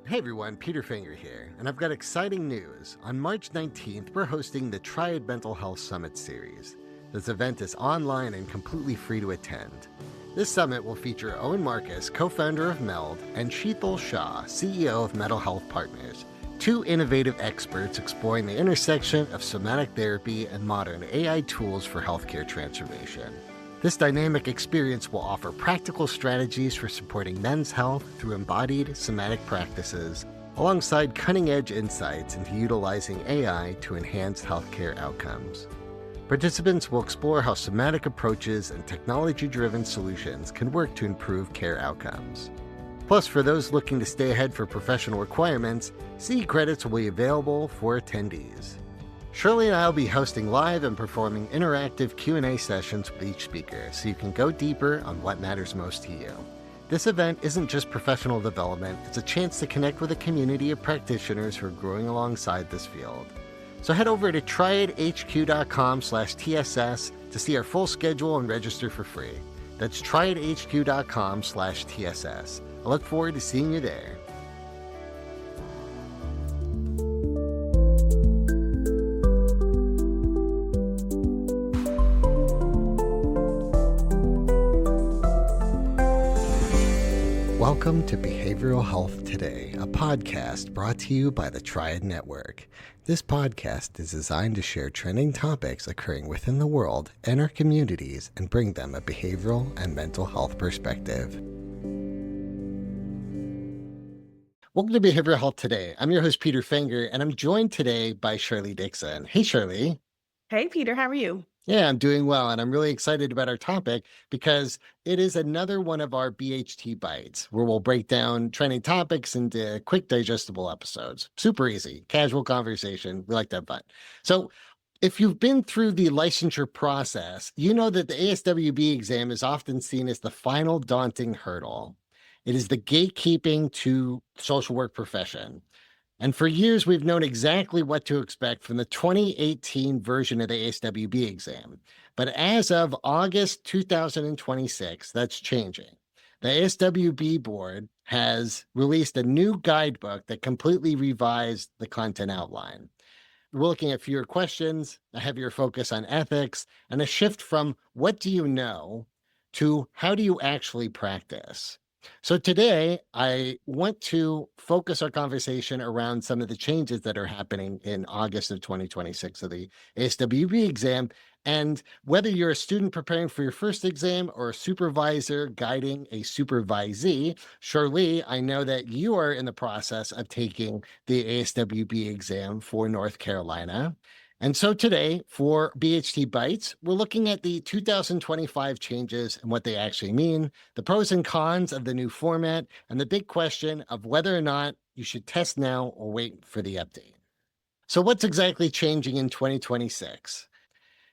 Hey everyone, Peter Fenger here, and I've got exciting news. On March 19th, we're hosting the Triad Mental Health Summit Series. This event is online and completely free to attend. This summit will feature Owen Marcus, co-founder of MELD, and Sheetal Shah, CEO of Mental Health Partners, two innovative experts exploring the intersection of somatic therapy and modern AI tools for healthcare transformation. This dynamic experience will offer practical strategies for supporting men's health through embodied somatic practices, alongside cutting-edge insights into utilizing AI to enhance healthcare outcomes. Participants will explore how somatic approaches and technology-driven solutions can work to improve care outcomes. Plus, for those looking to stay ahead for professional requirements, CE credits will be available for attendees. Shirley and I will be hosting live and performing interactive Q&A sessions with each speaker, so you can go deeper on what matters most to you. This event isn't just professional development, it's a chance to connect with a community of practitioners who are growing alongside this field. So head over to triadhq.com/TSS to see our full schedule and register for free. That's triadhq.com/TSS. I look forward to seeing you there. Welcome to Behavioral Health Today, a podcast brought to you by the Triad Network. This podcast is designed to share trending topics occurring within the world and our communities and bring them a behavioral and mental health perspective. Welcome to Behavioral Health Today. I'm your host, Peter Fenger, and I'm joined today by Sharlee Dixon. Hey, Sharlee. Hey, Peter, how are you? Yeah, I'm doing well, and I'm really excited about our topic because it is another one of our BHT Bytes, where we'll break down trending topics into quick, digestible episodes. Super easy, casual conversation. We like to have fun. So if you've been through the licensure process, you know that the ASWB exam is often seen as the final daunting hurdle. It is the gatekeeping to social work profession. And for years, we've known exactly what to expect from the 2018 version of the ASWB exam. But as of August 2026, that's changing. The ASWB board has released a new guidebook that completely revised the content outline. We're looking at fewer questions, a heavier focus on ethics, and a shift from what do you know to how do you actually practice. So today, I want to focus our conversation around some of the changes that are happening in August of 2026 of the ASWB exam. And whether you're a student preparing for your first exam or a supervisor guiding a supervisee, Shirley, I know that you are in the process of taking the ASWB exam for North Carolina. And so today, for BHT Bytes, we're looking at the 2025 changes and what they actually mean, the pros and cons of the new format, and the big question of whether or not you should test now or wait for the update. So what's exactly changing in 2026?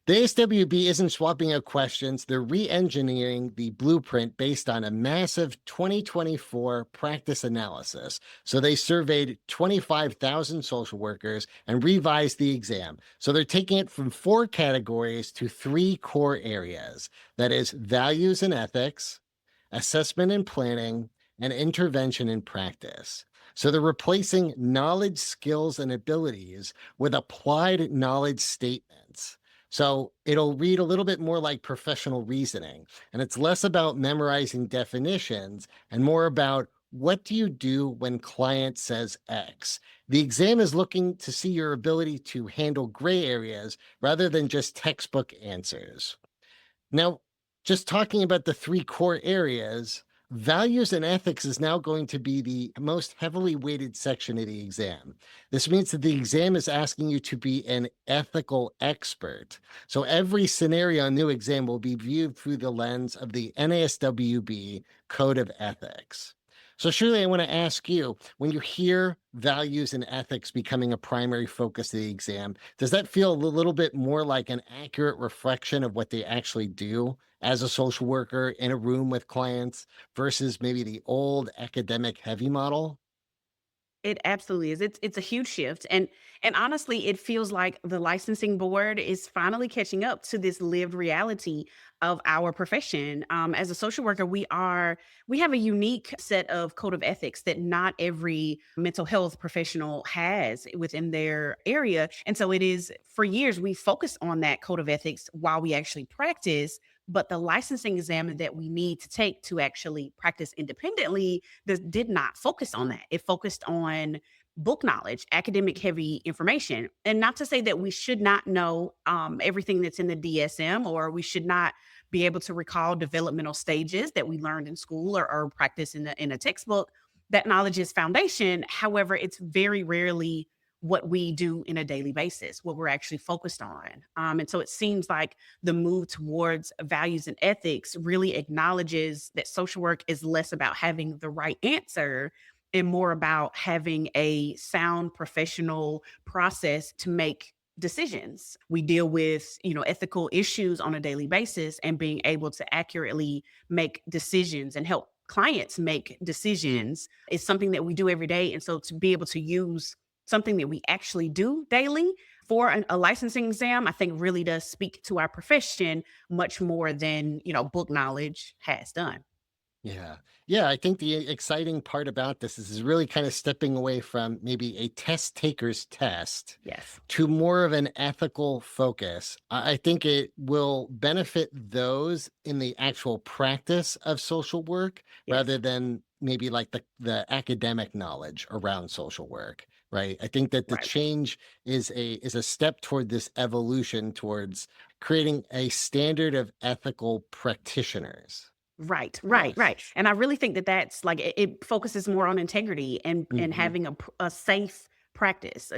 The ASWB isn't swapping out questions, they're re-engineering the blueprint based on a massive 2024 practice analysis. So they surveyed 25,000 social workers and revised the exam. So they're taking it from 4 categories to 3 core areas. That is values and ethics, assessment and planning, and intervention in practice. So they're replacing knowledge, skills, and abilities with applied knowledge statements. So it'll read a little bit more like professional reasoning, and it's less about memorizing definitions and more about what do you do when client says X. The exam is looking to see your ability to handle gray areas rather than just textbook answers. Now, just talking about the 3 core areas, values and ethics is now going to be the most heavily weighted section of the exam. This means that the exam is asking you to be an ethical expert. So every scenario in the new exam will be viewed through the lens of the NASWB Code of Ethics. So Shirley, I want to ask you, when you hear values and ethics becoming a primary focus of the exam, does that feel a little bit more like an accurate reflection of what they actually do as a social worker in a room with clients versus maybe the old academic heavy model? It absolutely is. It's a huge shift, and honestly, it feels like the licensing board is finally catching up to this lived reality of our profession. As a social worker, we have a unique set of code of ethics that not every mental health professional has within their area, and so it is for years we focus on that code of ethics while we actually practice. But the licensing exam that we need to take to actually practice independently this did not focus on that. It focused on book knowledge, academic heavy information. And not to say that we should not know everything that's in the DSM or we should not be able to recall developmental stages that we learned in school or practice in a textbook. That knowledge is foundation. However, it's very rarely what we do in a daily basis, what we're actually focused on. And so it seems like the move towards values and ethics really acknowledges that social work is less about having the right answer and more about having a sound professional process to make decisions. We deal with, ethical issues on a daily basis and being able to accurately make decisions and help clients make decisions is something that we do every day. And so to be able to use something that we actually do daily for a licensing exam, I think really does speak to our profession much more than, book knowledge has done. Yeah. Yeah. I think the exciting part about this is really kind of stepping away from maybe a test taker's test Yes. to more of an ethical focus. I think it will benefit those in the actual practice of social work Yes. rather than maybe like the academic knowledge around social work. Right. I think that the Right. change is a step toward this evolution towards creating a standard of ethical practitioners. Right, right, Yes. right. And I really think that that's like it focuses more on integrity and Mhm. having a safe practice,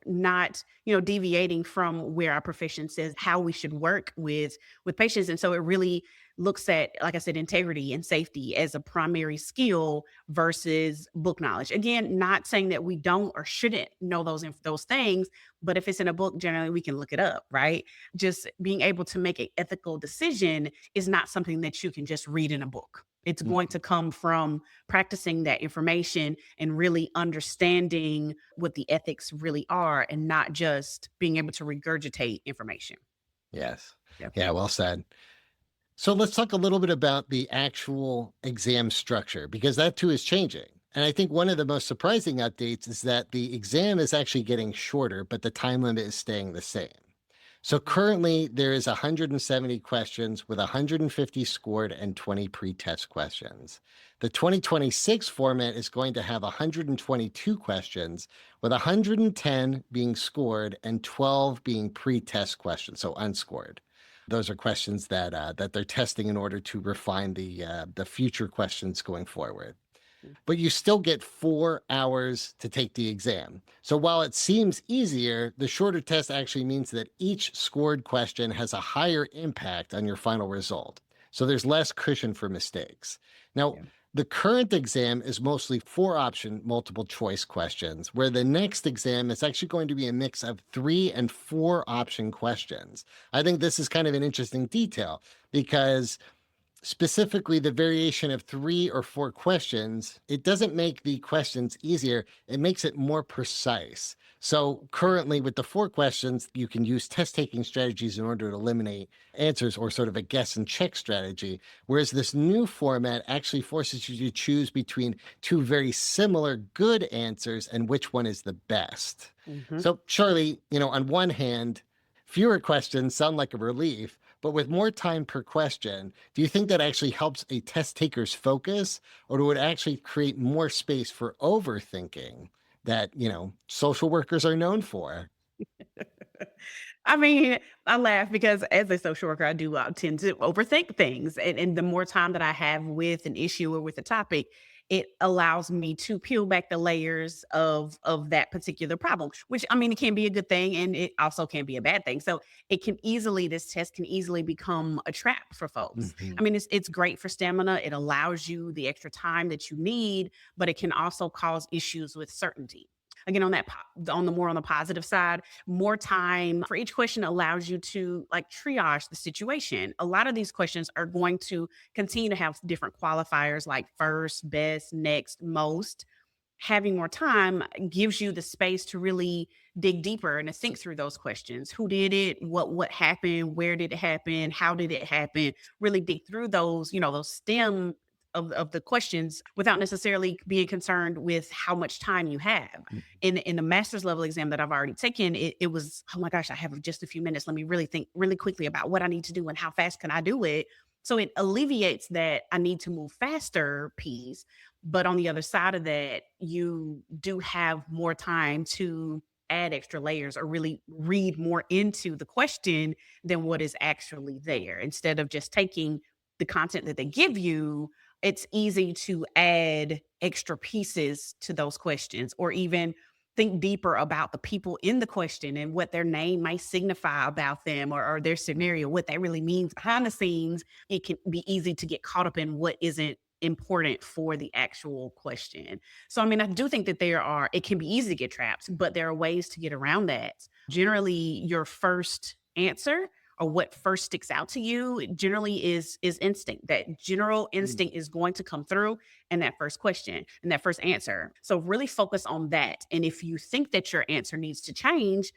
not, deviating from where our profession says how we should work with patients. And so it really looks at, like I said, integrity and safety as a primary skill versus book knowledge. Again, not saying that we don't or shouldn't know those things, but if it's in a book, generally we can look it up, right? Just being able to make an ethical decision is not something that you can just read in a book. It's going Mhm. to come from practicing that information and really understanding what the ethics really are and not just being able to regurgitate information. Yes. Yeah. Yeah, well said. So let's talk a little bit about the actual exam structure because that too is changing. And I think one of the most surprising updates is that the exam is actually getting shorter, but the time limit is staying the same. So currently there is 170 questions with 150 scored and 20 pre-test questions. The 2026 format is going to have 122 questions with 110 being scored and 12 being pre-test questions, so unscored. Those are questions that they're testing in order to refine the future questions going forward. But you still get 4 hours to take the exam. So while it seems easier, the shorter test actually means that each scored question has a higher impact on your final result. So there's less cushion for mistakes. Now, Yeah. the current exam is mostly 4 option multiple choice questions, where the next exam is actually going to be a mix of 3 and 4 option questions. I think this is kind of an interesting detail because specifically the variation of 3 or 4 questions, it doesn't make the questions easier. It makes it more precise. So currently with the 4 questions, you can use test taking strategies in order to eliminate answers or sort of a guess and check strategy. Whereas this new format actually forces you to choose between two very similar good answers and which one is the best. Mhm. So Charlie, on one hand, fewer questions sound like a relief, but with more time per question, do you think that actually helps a test taker's focus, or would it actually create more space for overthinking that, social workers are known for? I mean, I laugh because as a social worker, I do tend to overthink things. And the more time that I have with an issue or with a topic, it allows me to peel back the layers of that particular problem, which I mean, it can be a good thing and it also can be a bad thing. So this test can easily become a trap for folks. I Mhm. mean, it's great for stamina. It allows you the extra time that you need, but it can also cause issues with certainty. Again, on the positive side, more time for each question allows you to like triage the situation. A lot of these questions are going to continue to have different qualifiers like first, best, next, most. having more time gives you the space to really dig deeper and to think through those questions. Who did it? What happened? Where did it happen? How did it happen? Really dig through those, those stem of the questions without necessarily being concerned with how much time you have. In the master's level exam that I've already taken, it was, oh my gosh, I have just a few minutes. Let me really think really quickly about what I need to do and how fast can I do it. So it alleviates that I need to move faster piece. But on the other side of that, you do have more time to add extra layers or really read more into the question than what is actually there. Instead of just taking the content that they give you, it's easy to add extra pieces to those questions or even think deeper about the people in the question and what their name might signify about them or their scenario, what that really means behind the scenes. It can be easy to get caught up in what isn't important for the actual question. So, I mean, I do think that it can be easy to get trapped, but there are ways to get around that. Generally, your first answer or what first sticks out to you generally is instinct. That general Mm. instinct is going to come through in that first question and that first answer. So really focus on that. And if you think that your answer needs to change,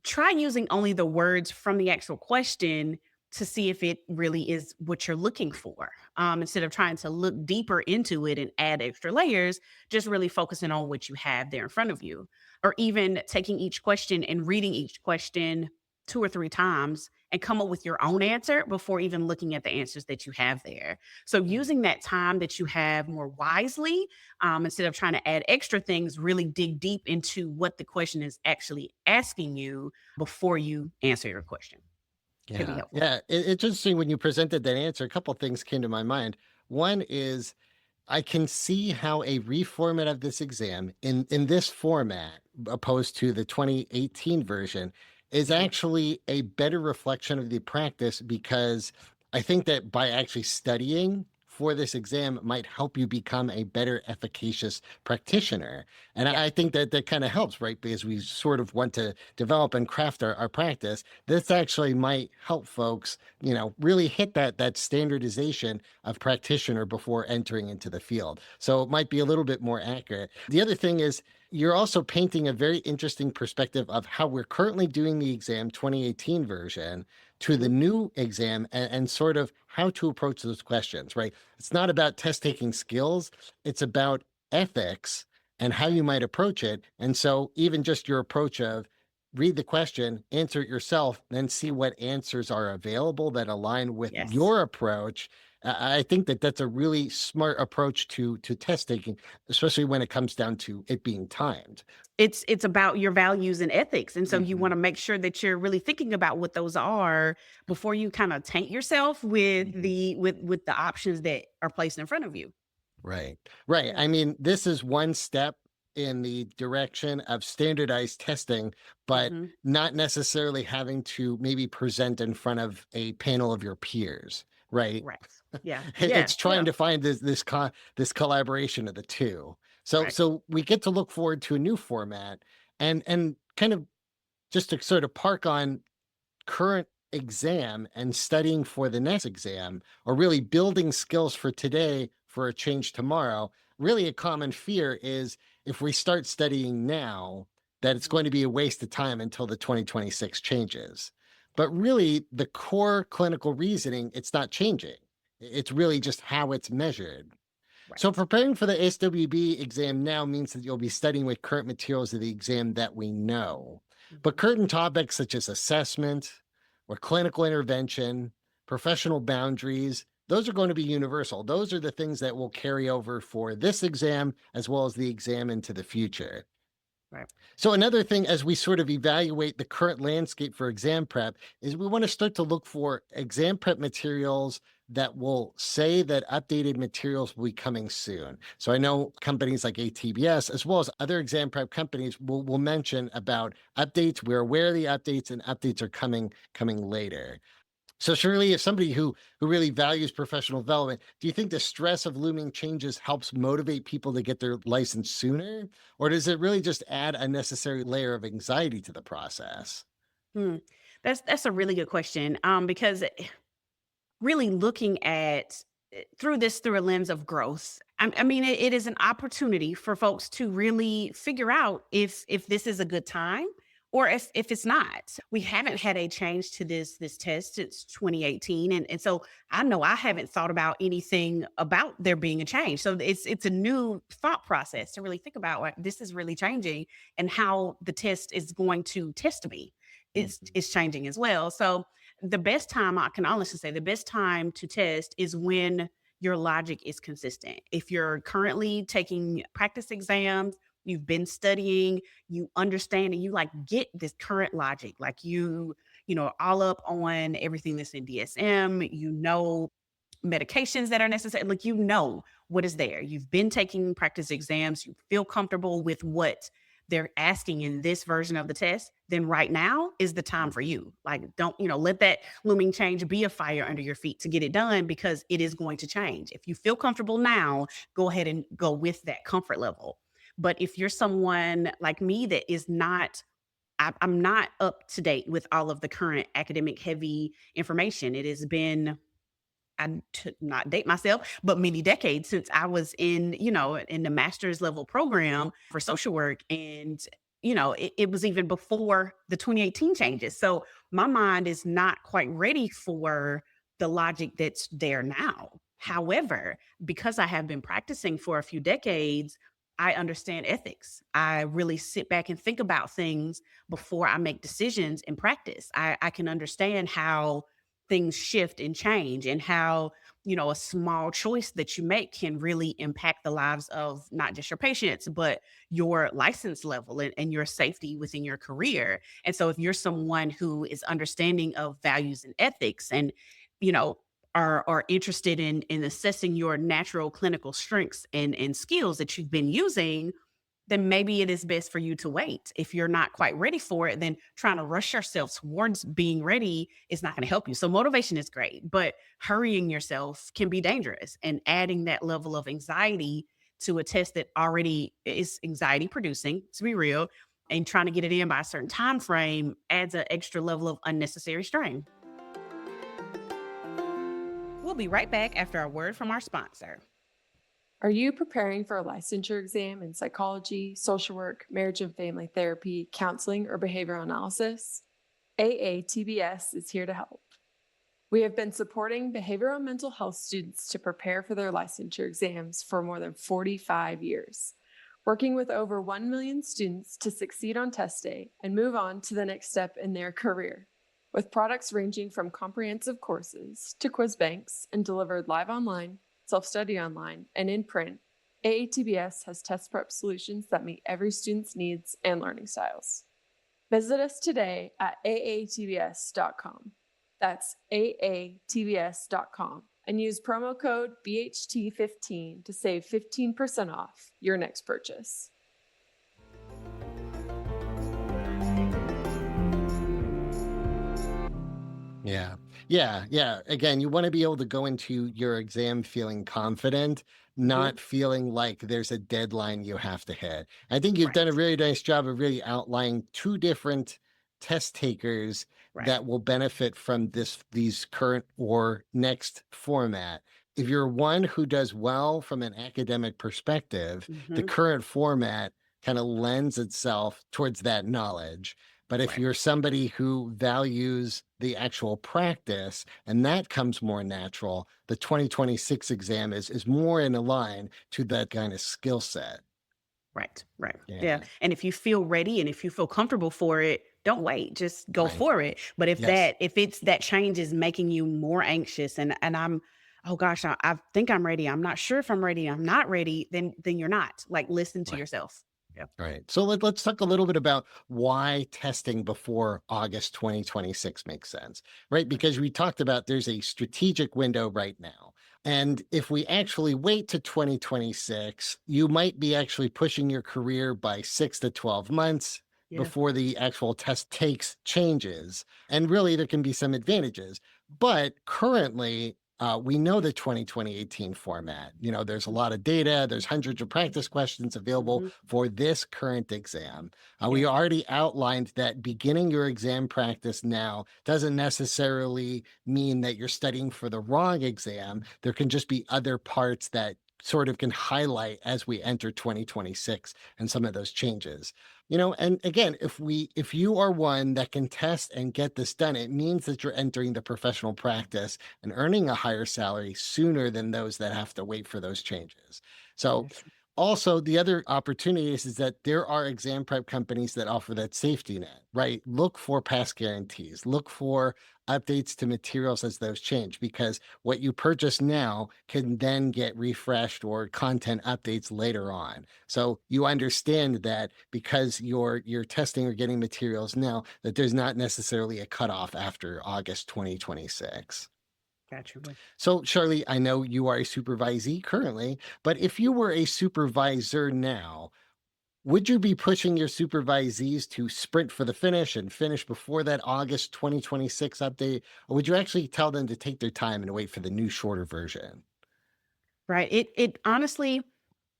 try using only the words from the actual question to see if it really is what you're looking for. Instead of trying to look deeper into it and add extra layers, just really focusing on what you have there in front of you. Or even taking each question and reading each question two or three times and come up with your own answer before even looking at the answers that you have there. So, using that time that you have more wisely, instead of trying to add extra things, really dig deep into what the question is actually asking you before you answer your question can be Yeah, helpful. yeah. It's interesting when you presented that answer. A couple things came to my mind. One is I can see how a reformat of this exam in this format, opposed to the 2018 version, is Mhm. actually a better reflection of the practice because I think that by actually studying for this exam might help you become a better efficacious practitioner. And Yeah. I think that that kind of helps, right? Because we sort of want to develop and craft our practice. This actually might help folks, really hit that standardization of practitioner before entering into the field. So it might be a little bit more accurate. The other thing is you're also painting a very interesting perspective of how we're currently doing the exam 2018 version to the Mhm. new exam and sort of how to approach those questions, right? It's not about test taking skills, it's about ethics and how Right. you might approach it. And so even just your approach of read the question, answer it yourself, then see what answers are available that align with Yes. your approach. I think that that's a really smart approach to test taking, especially when it comes down to it being timed. It's about your values and ethics, and so you Mhm, wanna make sure that you're really thinking about what those are before you kinda taint yourself with mhm. with the options that are placed in front of you. Right. Right. Yeah. I mean, this is one step in the direction of standardized testing, but Mhm. not necessarily having to maybe present in front of a panel of your peers, right? Right. Yeah. Yeah. It's trying Yeah. to find this collaboration of the two. So Right. so we get to look forward to a new format and kind of just to sort of park on current exam and studying for the next exam, or really building skills for today for a change tomorrow. Really, a common fear is if we start studying now, that it's Mhm. going to be a waste of time until the 2026 changes. But really, the core clinical reasoning, it's not changing. It's really just how it's measured. So Right. preparing for the ASWB exam now means that you'll be studying with current materials of the exam that we know. But Mhm. current topics such as assessment or clinical intervention, professional boundaries, those are going to be universal. Those are the things that will carry over for this exam as well as the exam into the future. Right. So another thing as we sort of evaluate the current landscape for exam prep is we want to start to look for exam prep materials that will say that updated materials will be coming soon. So I know companies like ATBS as well as other exam prep companies will mention about updates. We're aware of the updates and updates are coming later. So surely if somebody who really values professional development, do you think the stress of looming changes helps motivate people to get their license sooner? Or does it really just add a necessary layer of anxiety to the process? Hmm. That's a really good question. Because really looking at through a lens of growth, I mean, it is an opportunity for folks to really figure out if this is a good time or if it's not. We haven't had a change to this test since 2018, and so I know I haven't thought about anything about there being a change. So it's a new thought process to really think about like this is really changing and how the test is going to test me. Mhm. Is changing as well. So the best time I can honestly say the best time to test is when your logic is consistent. If you're currently taking practice exams, you've been studying, you understand and you like get this current logic, like all up on everything that's in DSM, medications that are necessary. Like, what is there. You've been taking practice exams, you feel comfortable with what they're asking in this version of the test, then right now is the time for you. Like, don't, let that looming change be a fire under your feet to get it done because it is going to change. If you feel comfortable now, go ahead and go with that comfort level. But if you're someone like me that is not, I'm not up to date with all of the current academic heavy information. It has been I to not date myself, but many decades since I was in the master's level program for social work. And, it was even before the 2018 changes. So my mind is not quite ready for the logic that's there now. However, because I have been practicing for a few decades, I understand ethics. I really sit back and think about things before I make decisions in practice. I can understand how things shift and change and how a small choice that you make can really impact the lives of not just your patients but your license level and your safety within your career. And so if you're someone who is understanding of values and ethics and you know are interested in assessing your natural clinical strengths and skills that you've been using, then maybe it is best for you to wait. If you're not quite ready for it, then trying to rush yourself towards being ready is not going to help you. So motivation is great, but hurrying yourself can be dangerous and adding that level of anxiety to a test that already is anxiety producing, to be real, and trying to get it in by a certain time frame adds an extra level of unnecessary strain. We'll be right back after a word from our sponsor. Are you preparing for a licensure exam in psychology, social work, marriage and family therapy, counseling, or behavioral analysis? AATBS is here to help. We have been supporting behavioral and mental health students to prepare for their licensure exams for more than 45 years, working with over 1 million students to succeed on test day and move on to the next step in their career. With products ranging from comprehensive courses to quiz banks and delivered live online, self-study online, and in print, AATBS has test prep solutions that meet every student's needs and learning styles. Visit us today at aatbs.com. That's aatbs.com and use promo code BHT15 to save 15% off your next purchase. Yeah. Yeah. Yeah. Again, you want to be able to go into your exam feeling confident, Mhm. not feeling like there's a deadline you have to hit. I think you've done a Right. really nice job of really outlining two different test takers Right. that will benefit from these current or next format. If you're one who does well from an academic perspective, the Mhm. current format kind of lends itself towards that knowledge. But if Right. you're somebody who values the actual practice and that comes more natural, the 2026 exam is more in line to that kind of skill set. Right, right. Yeah. Yeah, And if you feel ready and if you feel comfortable for it, don't wait. Just go right. for it. But Yes, if it's that change is making you more anxious and I'm oh gosh, I think I'm ready. I'm not sure if I'm ready. I'm not ready, then you're not. Like listen to right. yourself. Yeah. Right. So let's talk a little bit about why testing before August 2026 makes sense, right? Because we talked about there's a strategic window right now. And if we actually wait to 2026, you might be actually pushing your career by 6 to 12 months Yeah. before the actual test takes changes. And really, there can be some advantages. But currently, we know the 2018 format. There's a lot of data, there's hundreds of practice questions available Mhm. for this current exam. We Yeah. already outlined that beginning your exam practice now doesn't necessarily mean that you're studying for the wrong exam. There can just be other parts that sort of can highlight as we enter 2026 and some of those changes. And again, if you are one that can test and get this done, it means that you're entering the professional practice and earning a higher salary sooner than those that have to wait for those changes. So That's true. also, the other opportunity is that there are exam prep companies that offer that safety net, right? Look for past guarantees, look for updates to materials as those change, because what you purchase now can then get refreshed or content updates later on. So you understand that because you're testing or getting materials now, that there's not necessarily a cutoff after August 2026. Gotcha. So, Charlie, I know you are a supervisee currently, but if you were a supervisor now, would you be pushing your supervisees to sprint for the finish and finish before that August 2026 update? Or would you actually tell them to take their time and wait for the new, shorter version? Right. It honestly,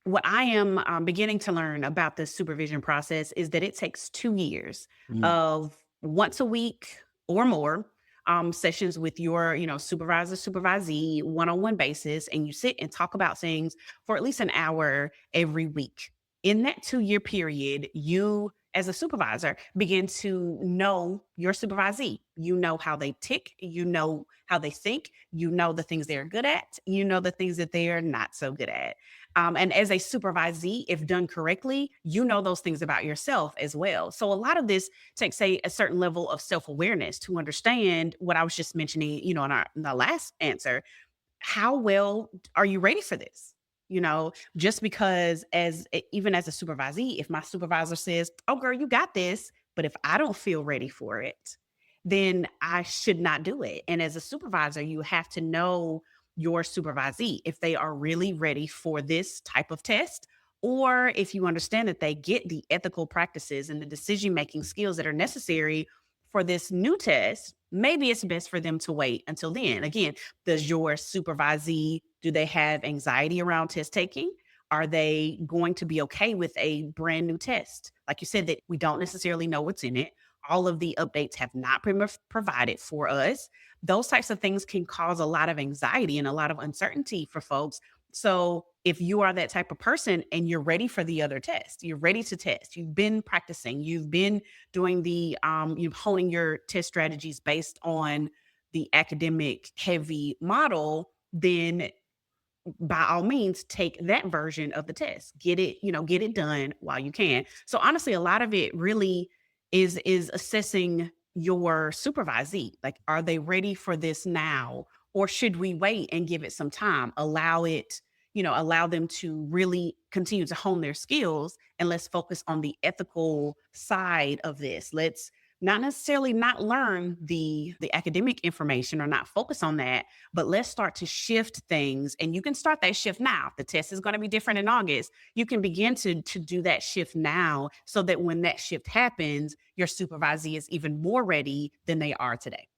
what I am beginning to learn about the supervision process is that it takes 2 years Mm, of once a week or more sessions with your, supervisor, supervisee, one-on-one basis, and you sit and talk about things for at least an hour every week. In that 2 year period, you as a supervisor begin to know your supervisee. You know how they tick, you know how they think, you know the things they're good at, you know the things that they are not so good at. And as a supervisee, if done correctly, you know those things about yourself as well. So a lot of this takes a certain level of self awareness to understand what I was just mentioning, in the last answer. How well are you ready for this? Just because even as a supervisee, if my supervisor says, "Oh, girl, you got this," but if I don't feel ready for it, then I should not do it. And as a supervisor, you have to know your supervisee if they are really ready for this type of test, or if you understand that they get the ethical practices and the decision making skills that are necessary for this new test. Maybe it's best for them to wait until then. Again, does your supervisee, do they have anxiety around test taking? Are they going to be okay with a brand new test? Like you said, that we don't necessarily know what's in it. All of the updates have not been provided for us. Those types of things can cause a lot of anxiety and a lot of uncertainty for folks. So, if you are that type of person and you're ready for the other test, you're ready to test, you've been practicing, you've been doing you've honing your test strategies based on the academic heavy model, then by all means take that version of the test. Get it done while you can. So honestly, a lot of it really is assessing your supervisee. Like, are they ready for this now? Or should we wait and give it some time? Allow them to really continue to hone their skills, and let's focus on the ethical side of this. Let's not necessarily not learn the academic information or not focus on that, but let's start to shift things. And you can start that shift now. The test is going to be different in August. You can begin to do that shift now, so that when that shift happens, your supervisee is even more ready than they are today.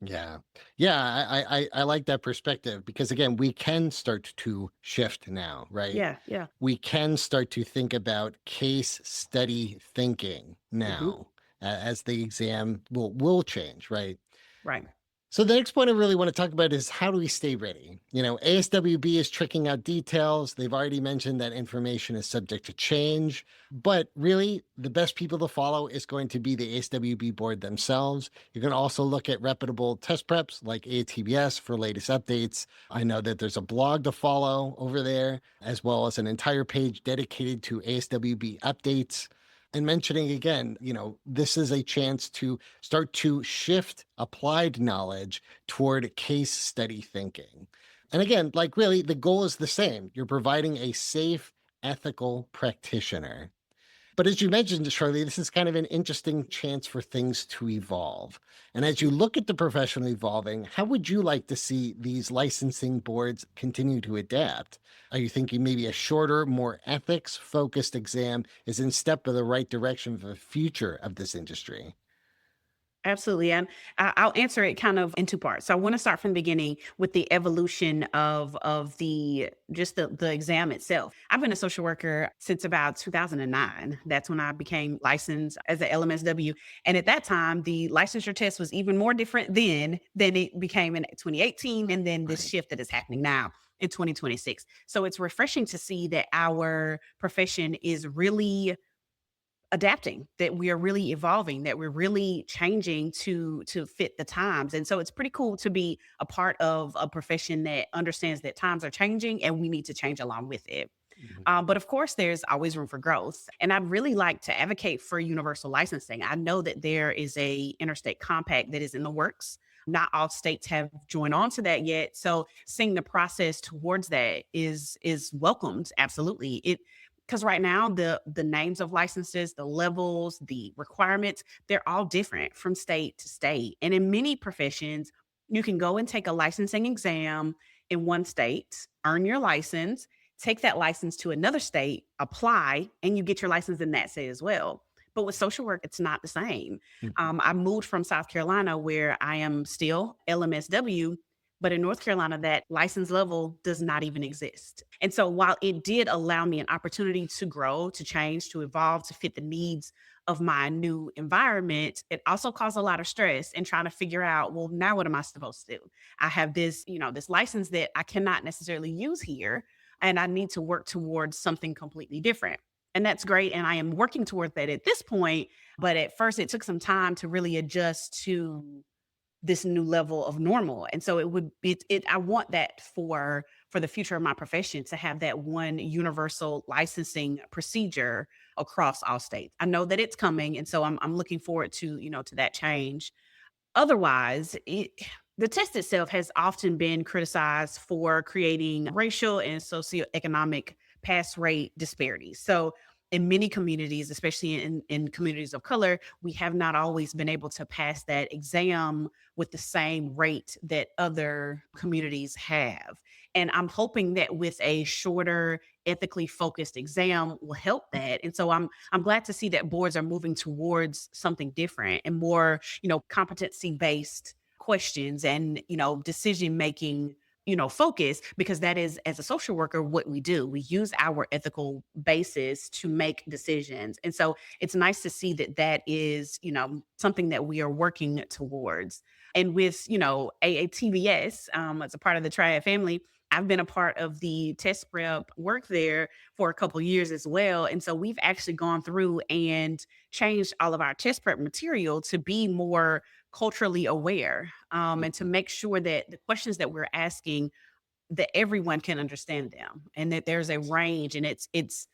yeah. Yeah. I like that perspective because, again, we can start to shift now, right? Yeah, yeah. We can start to think about case study thinking Hmm. now as the exam will change, right? Right. So the next point I really want to talk about is how do we stay ready? ASWB is tricking out details. They've already mentioned that information is subject to change, but really the best people to follow is going to be the ASWB board themselves. You can also look at reputable test preps like ATBS for latest updates. I know that there's a blog to follow over there, as well as an entire page dedicated to ASWB updates. And mentioning again, this is a chance to start to shift applied knowledge toward case study thinking. And again, like really, the goal is the same. You're providing a safe, ethical practitioner. But as you mentioned, Charlie, this is kind of an interesting chance for things to evolve. And as you look at the profession evolving, how would you like to see these licensing boards continue to adapt? Are you thinking maybe a shorter, more ethics focused exam is in step with the right direction for the future of this industry? Absolutely. And I'll answer it kind of in two parts. So I want to start from the beginning with the evolution of the exam itself. I've been a social worker since about 2009. That's when I became licensed as an LMSW. And at that time, the licensure test was even more different then than it became in 2018, and then this Right. shift that is happening now. in 2026. So it's refreshing to see that our profession is really adapting, that we are really evolving, that we're really changing to fit the times. And so it's pretty cool to be a part of a profession that understands that times are changing and we need to change along with it. Mhm. But of course, there's always room for growth. And I'd really like to advocate for universal licensing. I know that there is a interstate compact that is in the works. Not all states have joined on to that yet. So seeing the process towards that is welcomed. Absolutely. It because right now the names of licenses, the levels, the requirements, they're all different from state to state. And in many professions, you can go and take a licensing exam in one state, earn your license, take that license to another state, apply, and you get your license in that state as well. But with social work, it's not the same. Mhm. I moved from South Carolina, where I am still LMSW, but in North Carolina, that license level does not even exist. And so while it did allow me an opportunity to grow, to change, to evolve, to fit the needs of my new environment, it also caused a lot of stress in trying to figure out, well, now what am I supposed to do? I have this, this license that I cannot necessarily use here, and I need to work towards something completely different. And that's great. And I am working towards that at this point. But at first, it took some time to really adjust to this new level of normal. And so I want that for the future of my profession, to have that one universal licensing procedure across all states. I know that it's coming, and so I'm looking forward to, to that change. Otherwise, the test itself has often been criticized for creating racial and socioeconomic pass rate disparities. So, in many communities, especially in communities of color, we have not always been able to pass that exam with the same rate that other communities have. And I'm hoping that with a shorter, ethically focused exam will help that. And so I'm glad to see that boards are moving towards something different and more, competency based questions and, decision making, focus, because that is, as a social worker, what we do. We use our ethical basis to make decisions. And so it's nice to see that that is, something that we are working towards. And with, AATBS, as a part of the Triad family, I've been a part of the test prep work there for a couple years as well. And so we've actually gone through and changed all of our test prep material to be more culturally aware, and to Mhm. make sure that the questions that we're asking, that everyone can understand them, and that there's a range, and it's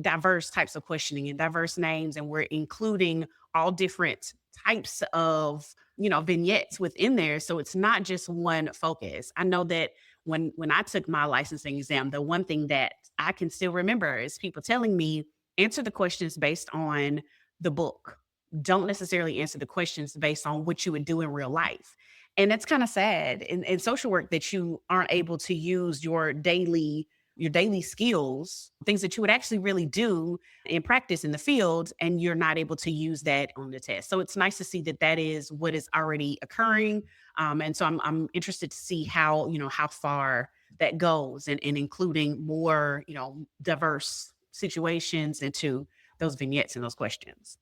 diverse types of questioning and diverse names, and we're including all different types of vignettes within there, so it's not just one focus. I know that when I took my licensing exam, the one thing that I can still remember is people telling me, answer the questions based on the book, don't necessarily answer the questions based on what you would do in real life. And that's kind of sad in social work, that you aren't able to use your daily skills, things that you would actually really do in practice in the field, and you're not able to use that on the test. So it's nice to see that that is what is already occurring. And so I'm interested to see how far that goes, and including more, diverse situations into those vignettes and those questions.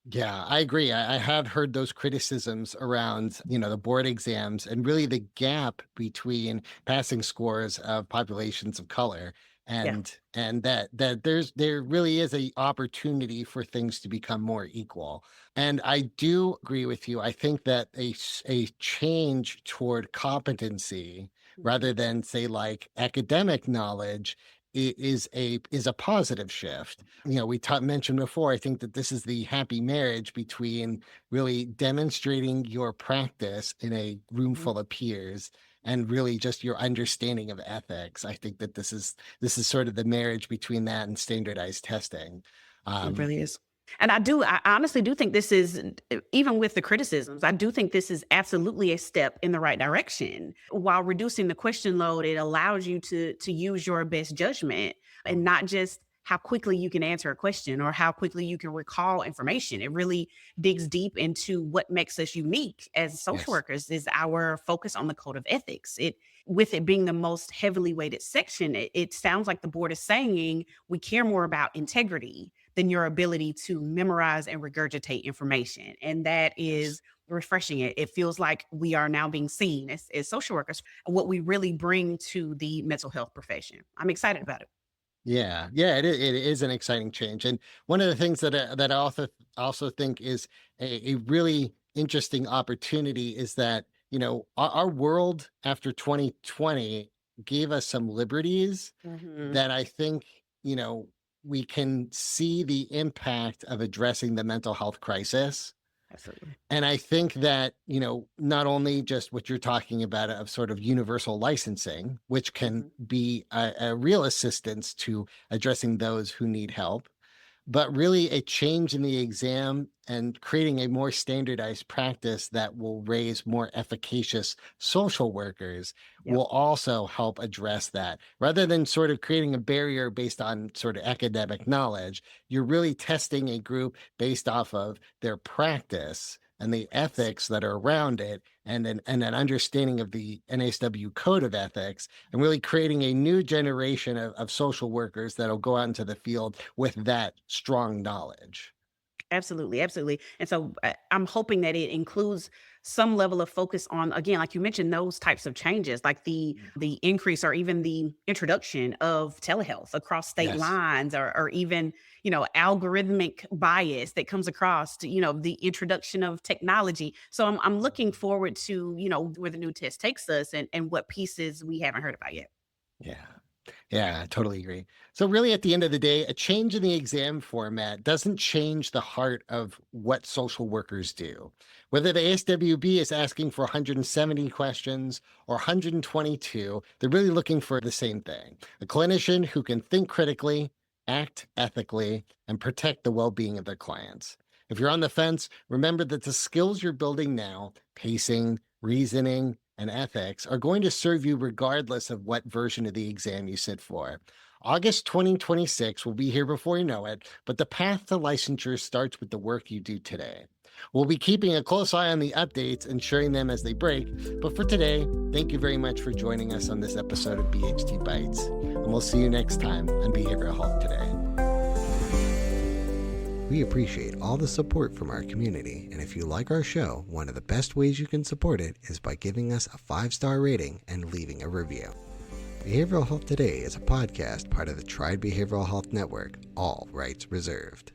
Yeah, I agree. I have heard those criticisms around, the board exams and really the gap between passing scores of populations of color, Yeah. and that there really is a opportunity for things to become more equal. And I do agree with you. I think that a change toward competency rather Mhm. than say like academic knowledge is a positive shift. We mentioned before, I think that this is the happy marriage between really demonstrating your practice in a room Mhm. full of peers and really just your understanding of ethics. I think that this is sort of the marriage between that and standardized testing. It Um, really is. And I honestly do think this is, even with the criticisms, I do think this is absolutely a step in the right direction. While reducing the question load, it allows you to use your best judgment, and not just how quickly you can answer a question or how quickly you can recall information. It really digs deep into what makes us unique as social yes. workers, is our focus on the code of ethics. With it being the most heavily weighted section, it sounds like the board is saying we care more about integrity than your ability to memorize and regurgitate information. And that Yes. is refreshing. It feels like we are now being seen as social workers and what we really bring to the mental health profession. I'm excited about it. Yeah, yeah, it is an exciting change, and one of the things that I also think is a really interesting opportunity is that our world after 2020 gave us some liberties Hmm. that I think we can see the impact of addressing the mental health crisis. Absolutely. And I think that, not only just what you're talking about of sort of universal licensing, which can Hmm. be a real assistance to addressing those who need help, but really a change in the exam and creating a more standardized practice that will raise more efficacious social workers Yep. will also help address that. Rather than sort of creating a barrier based on sort of academic knowledge, you're really testing a group based off of their practice and the Yes. ethics that are around it and an understanding of the NASW code of ethics and really creating a new generation of social workers that'll go out into the field with that strong knowledge. Absolutely, absolutely. And so I'm hoping that it includes some level of focus on, again, like you mentioned, those types of changes, like the increase or even the introduction of telehealth across state Yes. lines, or even algorithmic bias that comes across to, the introduction of technology. So I'm looking forward to where the new test takes us, and what pieces we haven't heard about yet. Yeah. Yeah, I totally agree. So, really, at the end of the day, a change in the exam format doesn't change the heart of what social workers do. Whether the ASWB is asking for 170 questions or 122, they're really looking for the same thing: a clinician who can think critically, act ethically, and protect the well being of their clients. If you're on the fence, remember that the skills you're building now, pacing, reasoning, and ethics, are going to serve you regardless of what version of the exam you sit for. August 2026 will be here before you know it, but the path to licensure starts with the work you do today. We'll be keeping a close eye on the updates and sharing them as they break. But for today, thank you very much for joining us on this episode of BHT Bytes. And we'll see you next time on Behavioral Health Today. We appreciate all the support from our community, and if you like our show, one of the best ways you can support it is by giving us a 5-star rating and leaving a review. Behavioral Health Today is a podcast part of the Tried Behavioral Health Network, all rights reserved.